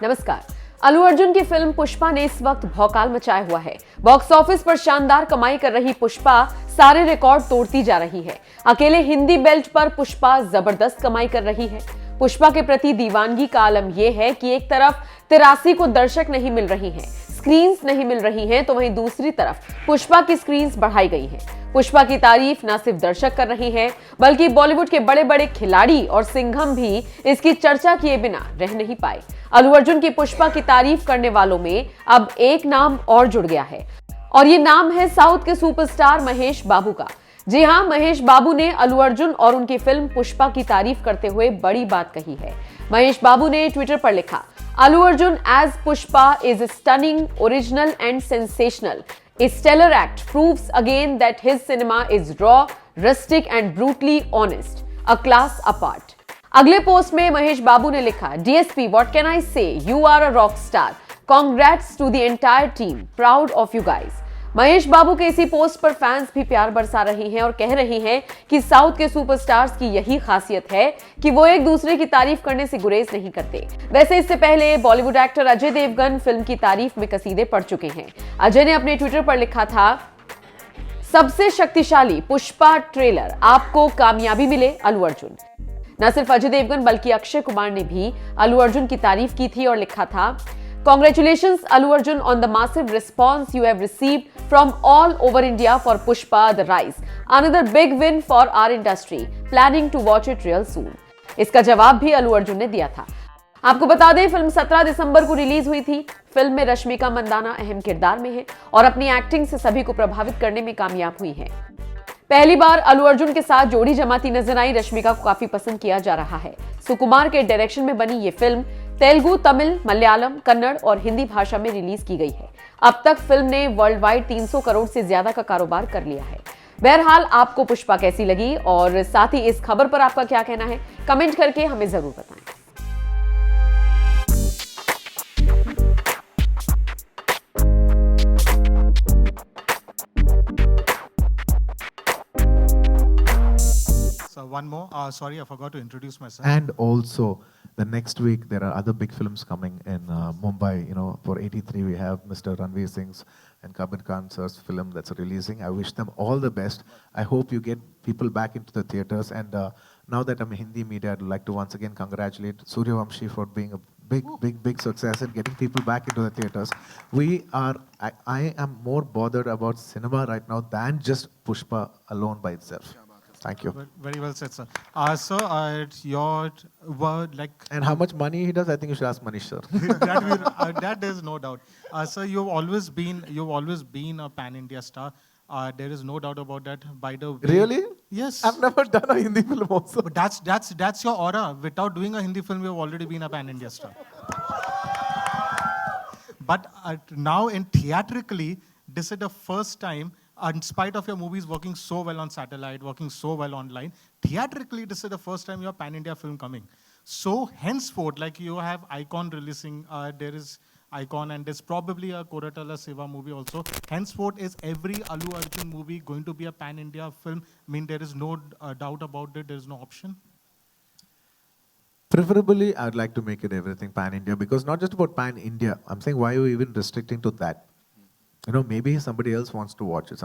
नमस्कार। अल्लू अर्जुन की फिल्म पुष्पा ने इस वक्त भौकाल मचाया हुआ है। बॉक्स ऑफिस पर शानदार कमाई कर रही पुष्पा सारे रिकॉर्ड तोड़ती जा रही है। अकेले हिंदी बेल्ट पर पुष्पा जबरदस्त कमाई कर रही है। पुष्पा के प्रति दीवानगी का आलम यह है कि एक तरफ 83 को दर्शक नहीं मिल रही हैं, स्क्रीन्स नहीं मिल रही हैं, तो वहीं दूसरी तरफ पुष्पा की स्क्रीन्स बढ़ाई गई हैं। पुष्पा की तारीफ न सिर्फ दर्शक कर रहे हैं, बल्कि बॉलीवुड के बड़े बड़े खिलाड़ी और सिंघम भी इसकी चर्चा किए बिना रह नहीं पाए। अल्लू अर्जुन की पुष्पा की तारीफ करने वालों में अब एक नाम और जुड़ गया है, और ये नाम है साउथ के सुपरस्टार महेश बाबू का। जी हां, महेश बाबू ने अल्लू अर्जुन और उनकी फिल्म पुष्पा की तारीफ करते हुए बड़ी बात कही है। महेश बाबू ने ट्विटर पर लिखा, Allu Arjun as Pushpa is stunning, original and sensational. A stellar act proves again that his cinema is raw, rustic and brutally honest. A class apart. अगले पोस्ट में महेश बाबू ने लिखा, DSP, what can I say? You are a rock star. Congrats to the entire team. Proud of you guys. Mahesh बाबू के इसी post पर fans भी प्यार बरसा रही हैं और कह रही हैं कि साउथ के सुपरस्टार्स की यही खासियत है कि वो एक दूसरे की तारीफ करने से गुरेज नहीं करते। वैसे इससे पहले बॉलीवुड एक्टर अजय देवगन फिल्म की तारीफ में कसीदे पढ़ चुके हैं। अजय ने अपने ट्विटर पर लिखा था, सबसे शक्तिशाली पुष्पा ट्रेलर, आपको कामयाबी मिले अल्लू अर्जुन। न सिर्फ अजय देवगन बल्कि अक्षय कुमार ने भी अल्लू अर्जुन की तारीफ की थी और लिखा था, Congratulations Allu Arjun on the massive response you have received from all over India for Pushpa The Rise. Another big win for our industry. Planning to watch it real soon. इसका जवाब भी अल्लू अर्जुन ने दिया था। आपको बता दें, फिल्म 17 दिसंबर को रिलीज हुई थी। फिल्म में रश्मिका मंदाना अहम किरदार में है और अपनी एक्टिंग से सभी को प्रभावित करने में कामयाब हुई है। पहली बार अल्लू अर्जुन के साथ जोड़ी जमाती नजर आई रश्मिका को काफी पसंद किया जा रहा है। सुकुमार के डायरेक्शन में बनी ये फिल्म तेलुगु, तमिल, मलयालम, कन्नड़ और हिंदी भाषा में रिलीज की गई है। अब तक फिल्म ने वर्ल्ड वाइड 300 करोड़ से ज्यादा का कारोबार कर लिया है। बहरहाल, आपको पुष्पा कैसी लगी और साथ ही इस खबर पर आपका क्या कहना है, कमेंट करके हमें जरूर बताएं। So one more. Sorry, I forgot to introduce myself. And also, the next week there are other big films coming in Mumbai. You know, for 83 we have Mr. Ranveer Singh's and Kabir Khan sir's film that's releasing. I wish them all the best. I hope you get people back into the theaters. And now that I'm in Hindi media, I'd like to once again congratulate Suryavamshi for being a big success and getting people back into the theaters. I am more bothered about cinema right now than just Pushpa alone by itself. Thank you. Very well said, sir. Sir, your word, like... And how much money he does, I think you should ask Manish, sir. that there's no doubt. Sir, you've always been a pan-India star. There is no doubt about that. By the way, Really? Yes. I've never done a Hindi film also. But that's your aura. Without doing a Hindi film, you've already been a pan-India star. But now, in theatrically, this is the first time. In spite of your movies working so well on satellite, working so well online, theatrically, this is the first time your pan-India film coming. So henceforth, like you have Icon releasing, there is Icon and there's probably a Koratala Seva movie also. Henceforth, is every Allu Arjun movie going to be a pan-India film? I mean, there is no doubt about it, there is no option? Preferably, I'd like to make it everything pan-India, because not just about pan-India. I'm saying, why are you even restricting to that? You know, maybe somebody else wants to watch it.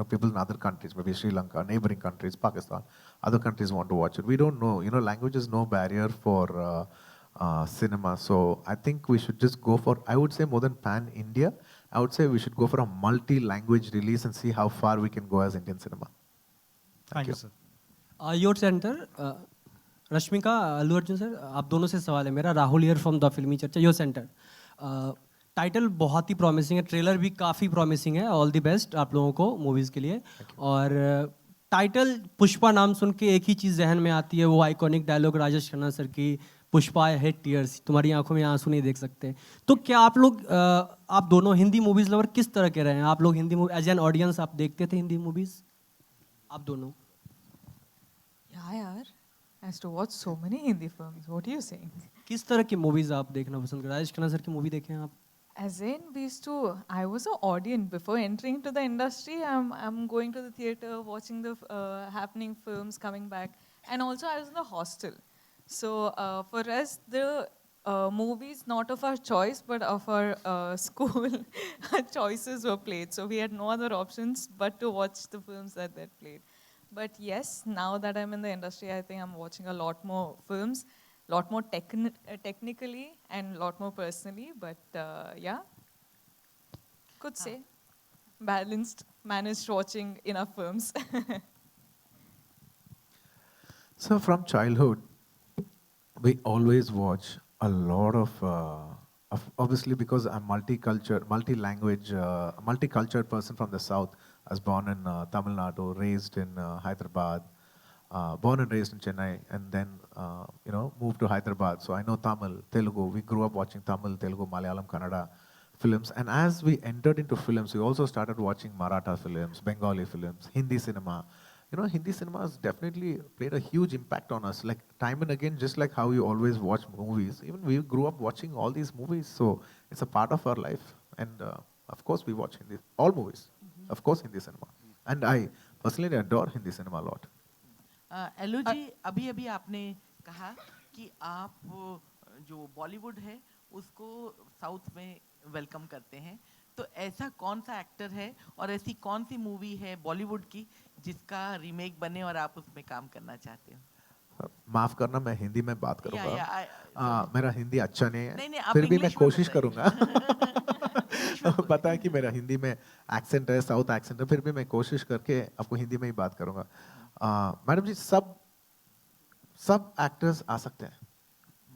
People in other countries, maybe Sri Lanka, neighboring countries, Pakistan, other countries want to watch it. We don't know. You know, language is no barrier for cinema. So I think we should just go for, I would say more than pan-India, I would say we should go for a multi-language release and see how far we can go as Indian cinema. Thank you, sir. Your center, Rashmika, Allu Arjun sir, आप दोनों से सवाल है मेरा, Rahul here from the फिल्मी चर्चा, your center. Title बहुत ही promising है, ट्रेलर भी काफ़ी प्रॉमिसिंग है, ऑल द बेस्ट आप लोगों को मूवीज़ के लिए। और टाइटल पुष्पा नाम सुन के एक ही चीज़ जहन में आती है, वो iconic dialogue Rajesh Khanna sir की, पुष्पा आई हेट टीयर्स, तुम्हारी आंखों में आंसू नहीं देख सकते। तो क्या आप लोग, आप दोनों हिंदी मूवीज़ लवर किस तरह के रहे हैं? आप लोग Hindi movie as an audience आप देखते थे हिंदी मूवीज़, आप दोनों? यार, as to watch so many Hindi films, what are you saying? किस तरह की मूवीज़ आप देखना पसंद करें? राजेश खन्ना सर की मूवी देखें आप? As in, I was an audience before entering to the industry. I'm going to the theatre, watching the happening films, coming back. And also I was in the hostel. So for us, the movies not of our choice but of our school choices were played. So we had no other options but to watch the films that they played. But yes, now that I'm in the industry, I think I'm watching a lot more films, lot more technically and lot more personally. But yeah, could say balanced, managed watching enough films. So from childhood, we always watch a lot of obviously because I'm multicultural, multi-language, multicultural person from the south. I was born in Tamil Nadu, raised in Hyderabad, born and raised in Chennai, and then moved to Hyderabad. So I know Tamil, Telugu. We grew up watching Tamil, Telugu, Malayalam, Kannada films. And as we entered into films, we also started watching Maratha films, Bengali films, Hindi cinema. Hindi cinema has definitely played a huge impact on us. Like time and again, just like how you always watch movies, even we grew up watching all these movies. So it's a part of our life. And of course, we watch Hindi, all movies. Of course, Hindi cinema. And I personally adore Hindi cinema a lot. एलू जी, अभी अभी आपने कहा कि आप जो बॉलीवुड है उसको south में वेलकम करते हैं, तो ऐसा कौन सा एक्टर है और ऐसी कौन सी मूवी है बॉलीवुड की जिसका रीमेक बने और आप उसमें काम करना चाहते हो? माफ करना, मैं हिंदी में बात करूंगा। या, मेरा हिंदी अच्छा नहीं है, नहीं, आप फिर भी मैं इंग्लिश में कोशिश बताइए। करूंगा। पता है कि मेरा हिंदी में एक्सेंट है, साउथ एक्सेंट है, फिर भी मैं कोशिश करके आपको हिंदी में ही बात करूंगा। मैडम जी, सब एक्टर्स आ सकते हैं,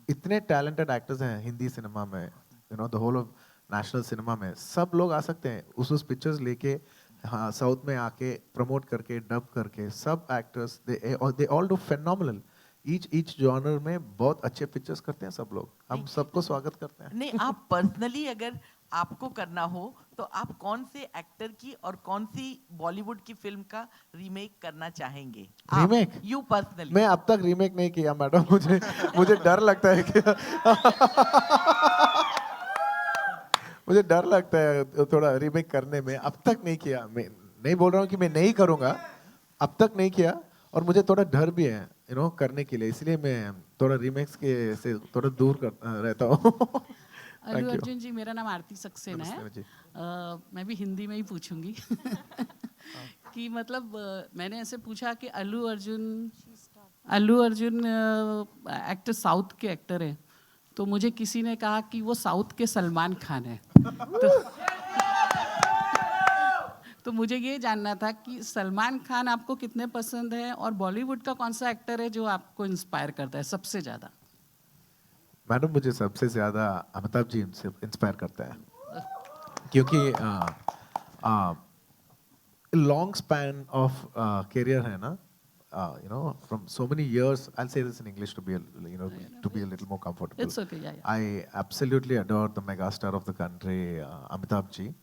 इतने टैलेंटेड एक्टर्स हैं हिंदी सिनेमा में, the whole of national cinema में, सब लोग आ सकते हैं उस पिक्चर्स लेके, हाँ, साउथ में आके प्रमोट करके, डब करके, सब actors they all do phenomenal. Each genre में बहुत अच्छे पिक्चर्स करते हैं सब लोग, हम सबको स्वागत करते हैं। नहीं, आप पर्सनली अगर आपको करना हो तो आप कौन से एक्टर की और कौन सी बॉलीवुड की फिल्म का रीमेक करना चाहेंगे? रीमेक? You personally. मैं अब तक रीमेक नहीं किया मैडम, मुझे डर लगता है कि मुझे डर लगता है थोड़ा रीमेक करने में, अब तक नहीं किया। मैं नहीं बोल रहा हूँ कि मैं नहीं करूँगा, अब तक नहीं किया, और मुझे थोड़ा डर भी है करने के लिए, इसलिए मैं थोड़ा रीमेक्स के से थोड़ा दूर रहता हूँ। अल्लू अर्जुन जी, मेरा नाम आरती सक्सेना है। नमस्ते जी। मैं भी हिंदी में ही पूछूंगी कि मतलब मैंने ऐसे पूछा कि अल्लू अर्जुन एक्टर साउथ के एक्टर हैं, तो मुझे किसी ने कहा कि वो साउथ के सलमान खान है। तो मुझे ये जानना था कि सलमान खान आपको कितने पसंद है, और बॉलीवुड का कौन सा एक्टर है जो आपको इंस्पायर करता है सबसे ज़्यादा? मैडम, मुझे सबसे ज़्यादा अमिताभ जी इंस्पायर करता है, क्योंकि लॉन्ग स्पैन ऑफ करियर है ना, from so many years. I'll say this in English to be a little more comfortable. It's okay, yeah. I absolutely adore the megastar of the country, Amitabh ji.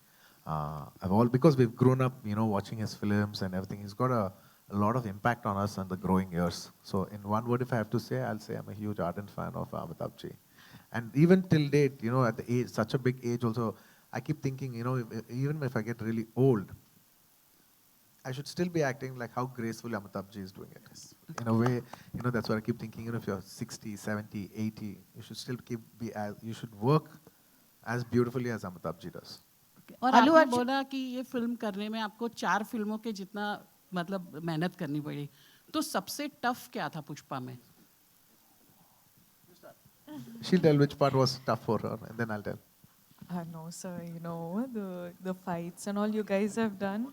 Because we've grown up, watching his films and everything. He's got a lot of impact on us in the growing years. So in one word, if I have to say, I'll say I'm a huge ardent fan of Amitabh ji. And even till date, at the age, such a big age also, I keep thinking, even if I get really old, I should still be acting like how gracefully Amitabh ji is doing it. In a way, that's what I keep thinking. If you're 60, 70, 80, you should still you should work as beautifully as Amitabh ji does. और आपने बोला कि ये film करने में आपको 4 फिल्मों के जितना मतलब मेहनत करनी पड़ी, तो सबसे टफ क्या था पुष्पा में? She'll tell which part was tough for her, and then I'll tell. No, sir, the fights and all you guys have done.